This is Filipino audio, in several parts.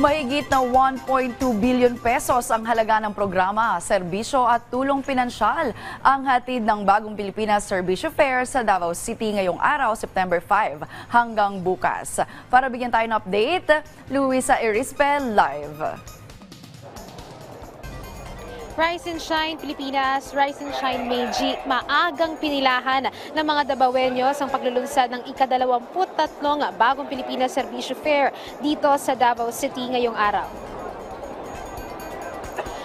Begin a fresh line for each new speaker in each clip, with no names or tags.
Mahigit na 1.2 billion pesos ang halaga ng programa, serbisyo at tulong pinansyal ang hatid ng Bagong Pilipinas Serbisyo Fair sa Davao City ngayong araw, September 5 hanggang bukas. Para bigyan tayo ng update, Luisa Irispe live.
Rise and Shine Pilipinas, Rise and Shine Meiji, maagang pinilahan ng mga Davaoenyos ang paglulunsad ng ika-23 Bagong Pilipinas Serbisyo Fair dito sa Davao City ngayong araw.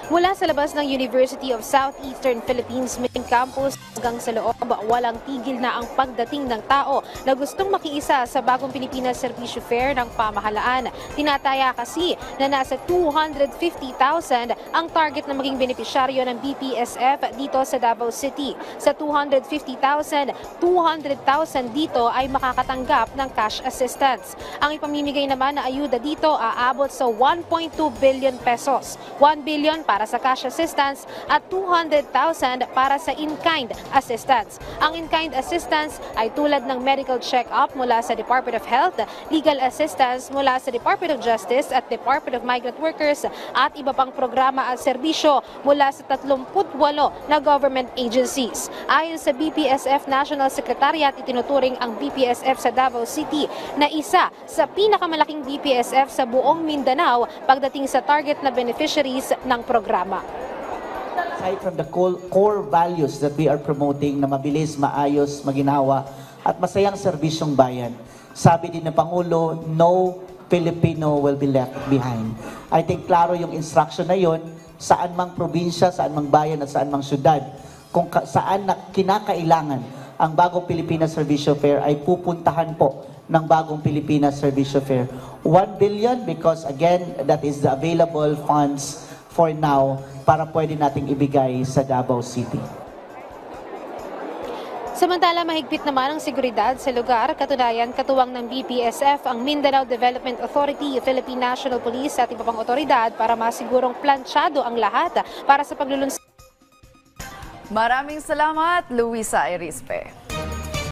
Mula sa labas ng University of Southeastern Philippines Main Campus hanggang sa loob, walang tigil na ang pagdating ng tao na gustong makiisa sa Bagong Pilipinas Serbisyo Fair ng pamahalaan. Tinataya kasi na nasa 250,000 ang target na maging benepisyaryo ng BPSF dito sa Davao City. Sa 250,000, 200,000 dito ay makakatanggap ng cash assistance. Ang ipamimigay naman na ayuda dito aabot sa 1.2 billion pesos. 1 billion para sa cash assistance at 200,000 para sa in-kind assistance. Ang in-kind assistance ay tulad ng medical check-up mula sa Department of Health, legal assistance mula sa Department of Justice at Department of Migrant Workers at iba pang programa at serbisyo mula sa 38 na government agencies. Ayon sa BPSF National Secretariat, itinuturing ang BPSF sa Davao City na isa sa pinakamalaking BPSF sa buong Mindanao pagdating sa target na beneficiaries ng programa.
Aside from the core values that we are promoting na mabilis, maayos, maginawa at masayang serbisyong bayan, sabi din ng Pangulo, no Filipino will be left behind. I think klaro yung instruction na yon, saan mang probinsya, saan mang bayan at saan mang syudad, kung saan na kinakailangan ang Bagong Pilipinas Serbisyo Fair ay pupuntahan po ng Bagong Pilipinas Serbisyo Fair. 1 billion because again, that is the available funds for now para pwede nating ibigay sa Davao City.
Samantala, mahigpit naman ang seguridad sa lugar. Katunayan, katuwang ng BPSF, ang Mindanao Development Authority, Philippine National Police at iba pang otoridad para masigurong planchado ang lahat para sa paglulunsad.
Maraming salamat, Luisa Irispe.